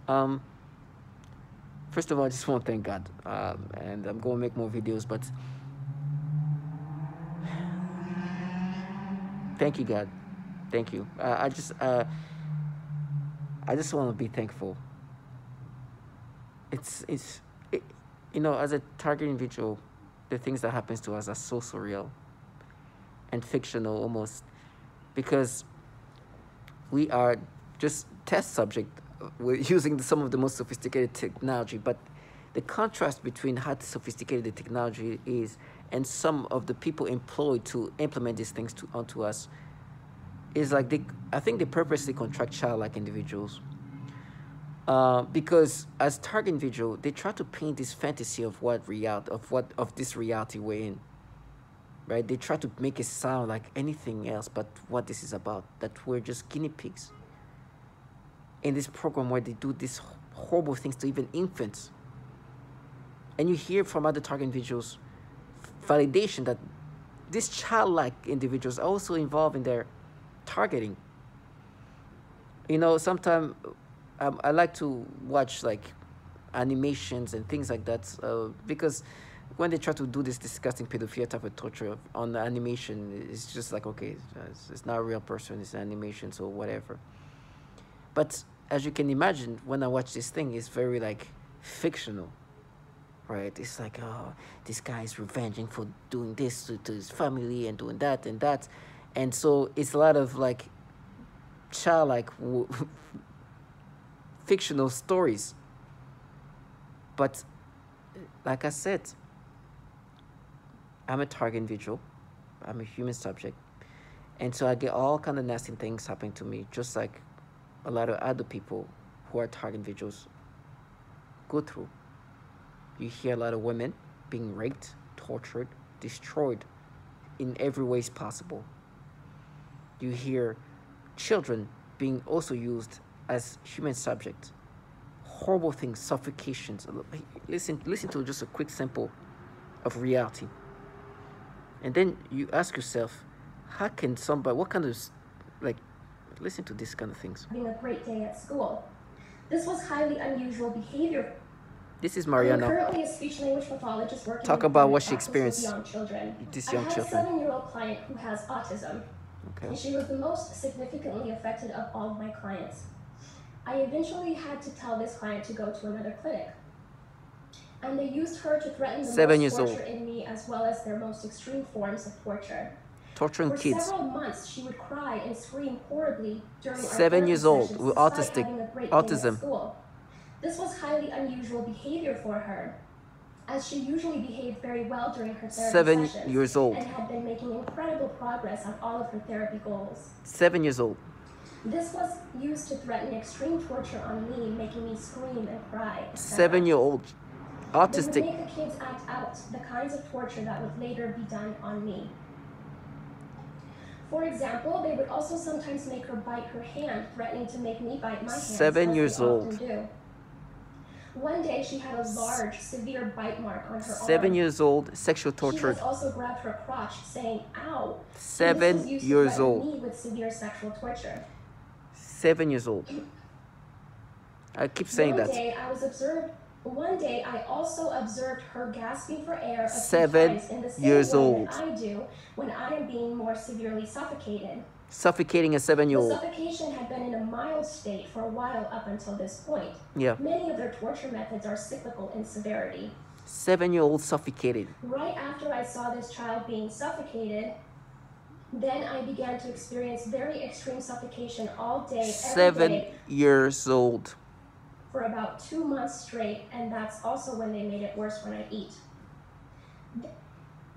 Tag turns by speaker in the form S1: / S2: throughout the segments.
S1: Um, First of all, I just want to thank God, and I'm going to make more videos. But thank you, God. Thank you. I just want to be thankful. It's it, as a target individual, the things that happens to us are so surreal and fictional almost, because we are just test subject. We're using some of the most sophisticated technology, but the contrast between how sophisticated the technology is and some of the people employed to implement these things onto us is like I think they purposely contract childlike individuals. Because as target individual, they try to paint this fantasy of of this reality we're in. Right? They try to make it sound like anything else but what this is about. That we're just guinea pigs in this program where they do these horrible things to even infants. And you hear from other target individuals validation that these childlike individuals are also involved in their targeting. Sometimes I like to watch like animations and things like that, because when they try to do this disgusting pedophilia type of torture on the animation, it's just like, okay, it's not a real person, it's an animation, so whatever. But as you can imagine, when I watch this thing, it's very like fictional, right? It's like, oh, this guy is revenging for doing this to his family and doing that and that. And so it's a lot of like childlike fictional stories. But like I said, I'm a target individual. I'm a human subject. And so I get all kind of nasty things happening to me, just like a lot of other people who are target individuals go through. You hear a lot of women being raped, tortured, destroyed in every way possible. You hear children being also used as human subjects. Horrible things, suffocations. Listen to just a quick sample of reality. And then you ask yourself, how can somebody, what kind of, like, listen to these kind of things.
S2: Having a great day at school. This was highly unusual behavior.
S1: This is Mariana.
S2: I'm currently a speech language pathologist working
S1: Talk
S2: with
S1: about what she
S2: young
S1: experienced.
S2: Children.
S1: These young children.
S2: I have a 7-year-old client who has autism.
S1: Okay.
S2: And she was the most significantly affected of all of my clients. I eventually had to tell this client to go to another clinic. And they used her to threaten the
S1: 7
S2: most
S1: years
S2: torture
S1: old.
S2: in me, as well as their most extreme forms of torture.
S1: Torturing kids.
S2: For several months, she would cry and scream horribly during
S1: 7 years old with autism.
S2: This was highly unusual behavior for her, as she usually behaved very well during her therapy
S1: 7
S2: sessions
S1: years old.
S2: and had been making incredible progress on all of her therapy goals.
S1: 7 years old.
S2: This was used to threaten extreme torture on me, making me scream and cry.
S1: 7-year-old. Autistic.
S2: They would make the kids act out the kinds of torture that would later be done on me. For example, they would also sometimes make her bite her hand, threatening to make me bite my hand.
S1: 7 years old.
S2: One day, she had a large, severe bite mark on her
S1: 7
S2: arm.
S1: years old, sexual tortured.
S2: She has also grabbed her crotch, saying, "Ow."
S1: 7 years old.
S2: Me with severe sexual torture.
S1: 7 years old. I keep saying that.
S2: One day, I also observed her gasping for air a few
S1: 7
S2: times in the same
S1: years
S2: way
S1: old.
S2: that I do when I am being more severely suffocated.
S1: Suffocating a 7-year-old.
S2: The suffocation had been in a mild state for a while up until this point.
S1: Yeah.
S2: Many of their torture methods are cyclical in severity.
S1: 7-year-old suffocated.
S2: Right after I saw this child being suffocated, then I began to experience very extreme suffocation all day, every
S1: 7
S2: day,
S1: years old.
S2: for about 2 months straight, and that's also when they made it worse when I eat.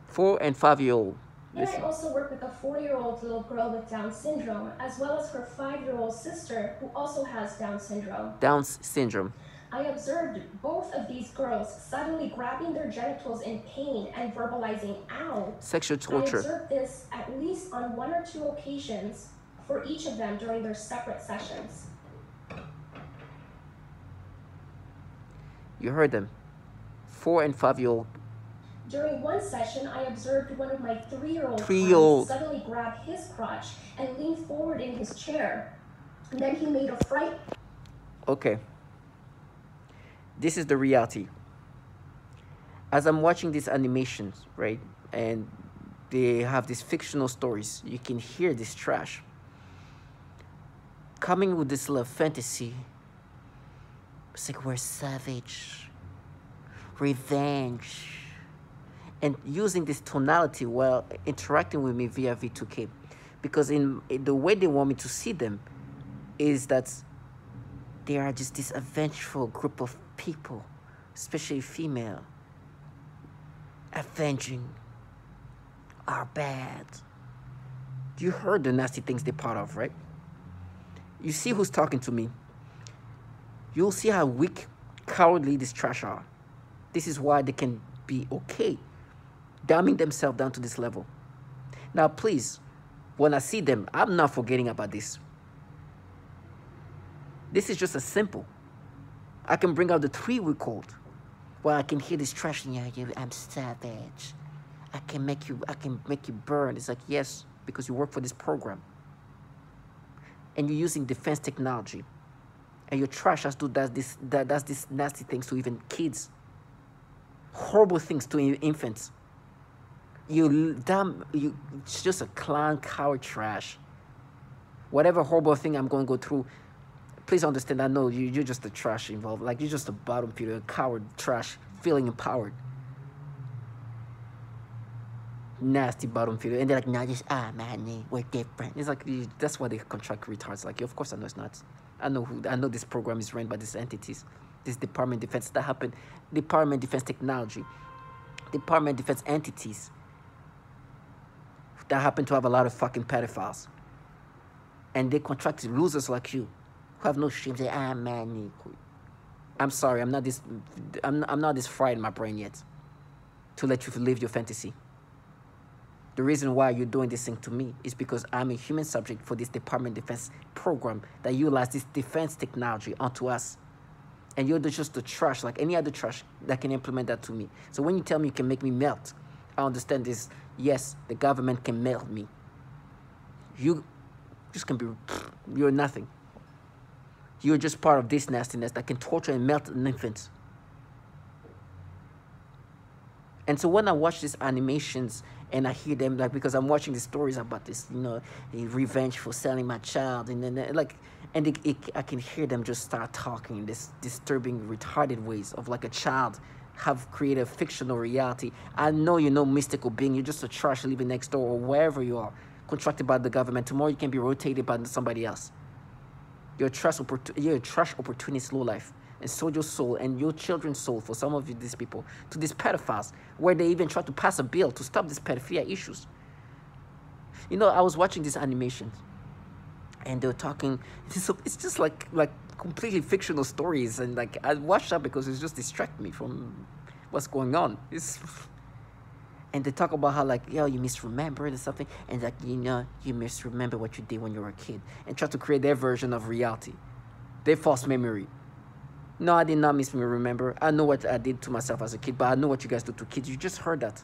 S1: 4 and 5-year-old.
S2: And I also work with a 4-year-old little girl with Down syndrome, as well as her 5-year-old sister, who also has Down syndrome.
S1: Down syndrome.
S2: I observed both of these girls suddenly grabbing their genitals in pain and verbalizing, "Ow."
S1: Sexual torture.
S2: I observed this at least on 1 or 2 occasions for each of them during their separate sessions.
S1: You heard them. 4 and 5-year-old.
S2: During one session, I observed one of my 3-year-old
S1: Three-year-old
S2: suddenly grab his crotch and lean forward in his chair. And then he made a fright.
S1: Okay. This is the reality. As I'm watching these animations, right, and they have these fictional stories, you can hear this trash coming with this little fantasy. It's like we're savage, revenge, and using this tonality while interacting with me via V2K, because in the way they want me to see them is that they are just this vengeful group of people, especially female, avenging our bad. You heard the nasty things they're part of, right? You see who's talking to me. You'll see how weak, cowardly these trash are. This is why they can be okay dumbing themselves down to this level. Now, please, when I see them, I'm not forgetting about this. This is just a simple. I can bring out the 3-week-old. Well, I can hear this trash. Yeah, I'm savage. I can make you burn. It's like, yes, because you work for this program. And you're using defense technology. And your trash does this nasty things to even kids. Horrible things to infants. It's just a clown, coward trash. Whatever horrible thing I'm going to go through, please understand, I know you're just the trash involved. Like, you're just a bottom feeder, a coward trash, feeling empowered. Nasty bottom feeder. And they're like, nah, just, man, we're different. It's like, that's why they contract retards. Like, of course I know it's not. I know this program is run by these entities. This Department of Defense, that happened. Department of Defense Technology. Department of Defense entities. That happen to have a lot of fucking pedophiles. And they contract losers like you. Who have no shame, say, man, I'm sorry, I'm not this fried in my brain yet to let you live your fantasy. The reason why you're doing this thing to me is because I'm a human subject for this Department of Defense program that utilize this defense technology onto us. And you're just the trash, like any other trash that can implement that to me. So when you tell me you can make me melt, I understand this. Yes, the government can melt me. You just can be, you're nothing. You're just part of this nastiness that can torture and melt an infant. And so when I watch these animations and I hear them, like, because I'm watching the stories about this, revenge for selling my child, and then I can hear them just start talking in this disturbing, retarded ways of like a child have created a fictional reality. I know you're no mystical being. You're just a trash living next door or wherever you are, contracted by the government. Tomorrow you can be rotated by somebody else. You're a trash opportunist lowlife, and sold your soul and your children's soul, for some of you, these people, to these pedophiles, where they even try to pass a bill to stop these pedophilia issues. I was watching these animations, and they were talking. It's just like completely fictional stories, and like I watched that because it just distracted me from what's going on. And they talk about how, like, you misremembered or something, and like, you misremember what you did when you were a kid, and try to create their version of reality, their false memory. No, I did not misremember. I know what I did to myself as a kid, but I know what you guys do to kids. You just heard that.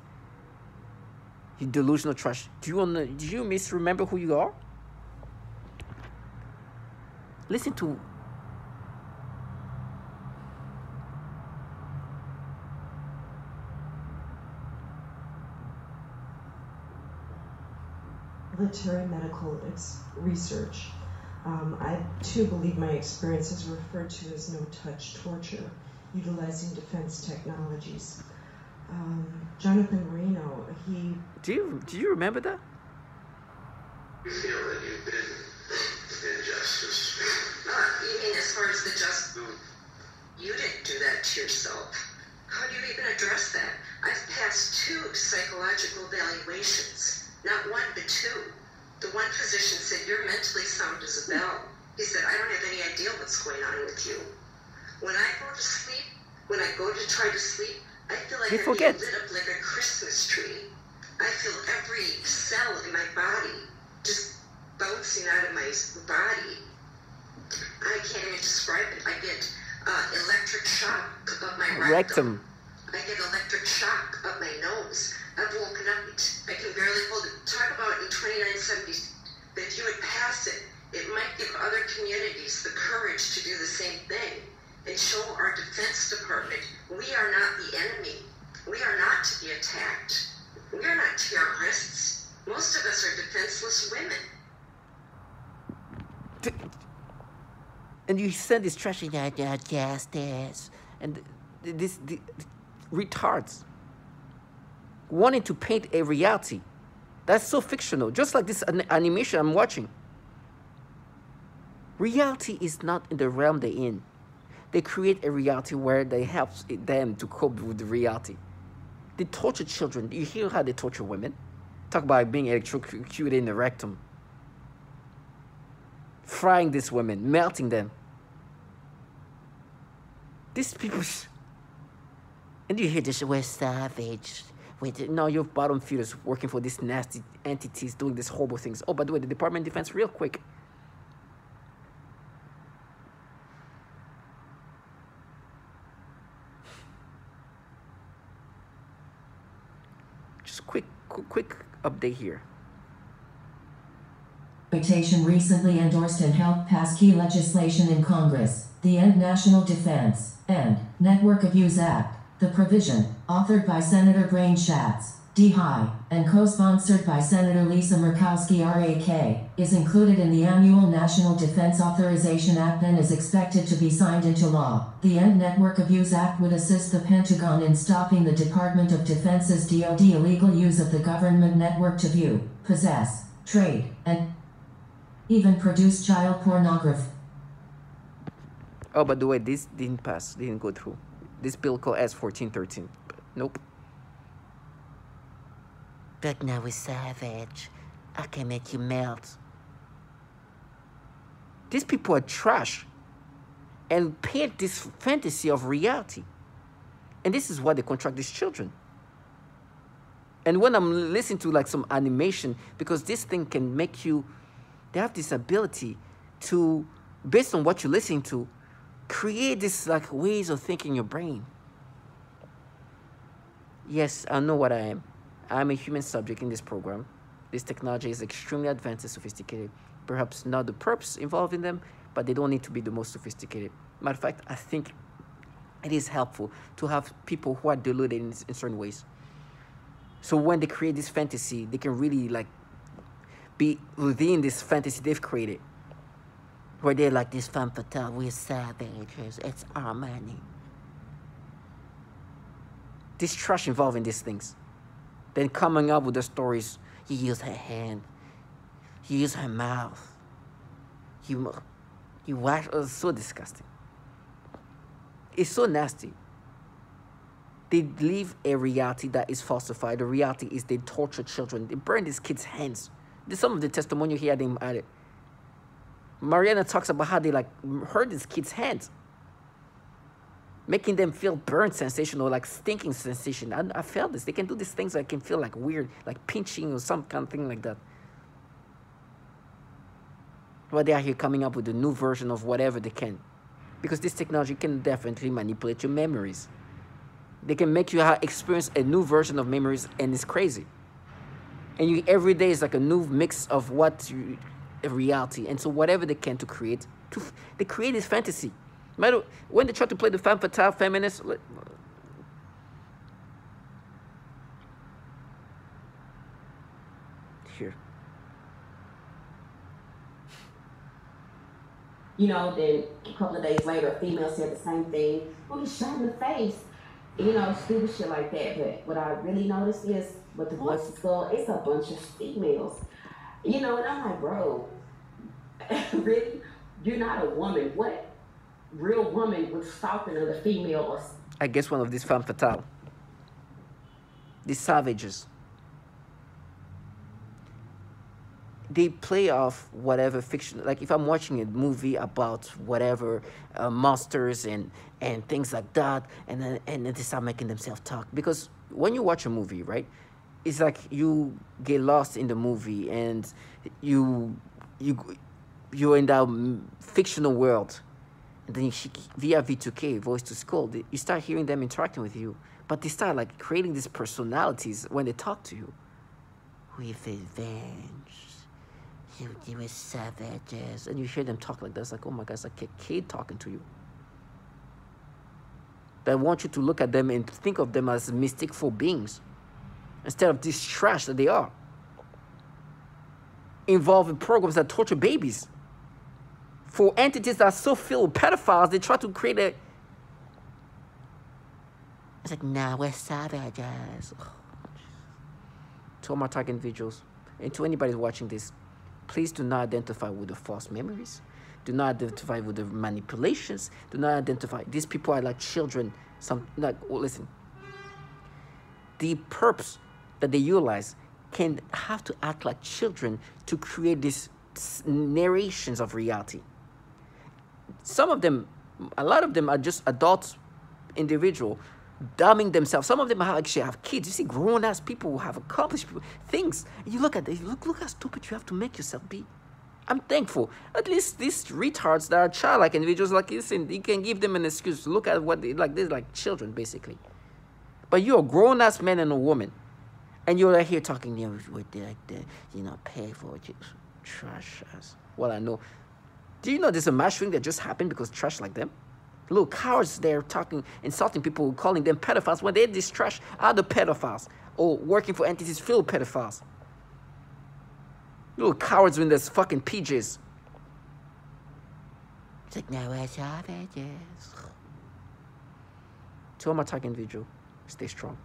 S1: You delusional trash. Do you misremember who you are? Listen to...
S3: military medical research. I too believe my experience is referred to as no-touch torture, utilizing defense technologies. Jonathan Marino, he...
S1: Do you remember that?
S4: You feel that you've been injustice. You mean as far as the you didn't do that to yourself. How do you even address that? I've passed 2 psychological evaluations. Not 1, but 2. The one physician said, you're mentally sound as a bell. He said, I don't have any idea what's going on with you. When I go to sleep, when I go to try to sleep, I feel like I'm being lit up like a Christmas tree. I feel every cell in my body just bouncing out of my body. I can't even describe it. I get electric shock up my rectum. I get electric shock up my nose. I've woken up, I can barely hold it. Talk about in 2970, that if you would pass it, it might give other communities the courage to do the same thing. and show our Defense Department we are not the enemy. We are not to be attacked. We are not terrorists. Most of us are defenseless women.
S1: And you send this trashing justice, and this retards wanting to paint a reality that's so fictional, just like this animation I'm watching. Reality is not in the realm they're in. They create a reality where they help them to cope with the reality. They torture children. You hear how they torture women? Talk about being electrocuted in the rectum. Frying these women, melting them. These people, and you hear this, we're savage. Wait, no, you're bottom feeders working for these nasty entities doing these horrible things. Oh, by the way, the Department of Defense, real quick. Just quick update here.
S5: Recently endorsed and helped pass key legislation in Congress, the End National Defense and Network Abuse Act. The provision, authored by Senator Brain Schatz, D. High, and co-sponsored by Senator Lisa Murkowski RAK, is included in the annual National Defense Authorization Act and is expected to be signed into law. The End Network Abuse Act would assist the Pentagon in stopping the Department of Defense's DoD illegal use of the government network to view, possess, trade, and even produce child pornography.
S1: Oh, by the way, this didn't pass, didn't go through. This bill called S1413. Nope. But now we're savage. I can make you melt. These people are trash and paint this fantasy of reality. And this is why they contract these children. And when I'm listening to like some animation, because this thing can make you, they have this ability to, based on what you're listening to, create this like ways of thinking in your brain. Yes, I know what I am. I'm a human subject in this program. This technology is extremely advanced and sophisticated. Perhaps not the perps involved in them, but they don't need to be the most sophisticated. Matter of fact, I think it is helpful to have people who are deluded in certain ways. So when they create this fantasy, they can really like be within this fantasy they've created. Where they're like, this femme fatale, we're savages, it's our money. This trash involved in these things. Then coming up with the stories, he used her hand, he used her mouth. You watch, it's so disgusting. It's so nasty. They live a reality that is falsified. The reality is they torture children. They burn these kids' hands. There's some of the testimony here they added. Mariana talks about how they like hurt these kids' hands, making them feel burnt sensation or like stinking sensation. I felt this. They can do these things that can feel like weird, like pinching or some kind of thing like that. While they are here coming up with a new version of whatever they can. Because this technology can definitely manipulate your memories. They can make you experience a new version of memories, and it's crazy. And you every day is like a new mix of a reality. And so whatever they can to create, they create this fantasy. When they try to play the femme fatale feminist, here.
S6: You know, then a couple of days later, a female said the same thing. Well, he's shot in the face. You know, stupid shit like that. But what I really noticed is, with the voices go, it's a bunch of females. You know, and I'm like, bro, really? You're not a woman. What real woman would stalk another female? Or...
S1: I guess one of these femme fatale. These savages. They play off whatever fiction. Like if I'm watching a movie about whatever monsters and things like that, and then they start making themselves talk. Because when you watch a movie, right, it's like you get lost in the movie and you're in that fictional world, and then via V2K, voice to skull, you start hearing them interacting with you, but they start like creating these personalities when they talk to you. With revenge. You were savages. And you hear them talk like that. It's like, oh my God, it's like a kid talking to you. that want you to look at them and think of them as mystical beings instead of this trash that they are. Involved in programs that torture babies. For entities that are so filled with pedophiles, they try to create a... It's like, nah, we're savages. To all my target individuals, and to anybody watching this, please do not identify with the false memories. Do not identify with the manipulations. Do not identify. These people are like children. Listen. The perps that they utilize can have to act like children to create these narrations of reality. Some of them, a lot of them are just adult individual, dumbing themselves. Some of them actually have kids. You see grown-ass people who have accomplished things. And you look at this, look how stupid you have to make yourself be. I'm thankful. At least these retards that are childlike individuals like this, and you can give them an excuse to look at what they like. They're like children, basically. But you're a grown-ass man and a woman. And you're right here talking, with the, pay for it. Trash ass. Well, I know. Do you know there's a mass shooting that just happened because trash like them? Little cowards there talking, insulting people, calling them pedophiles when they're this trash are the pedophiles or working for entities filled with pedophiles. Little cowards when there's fucking PJs. It's like, now we're savages. To all my target individual, stay strong.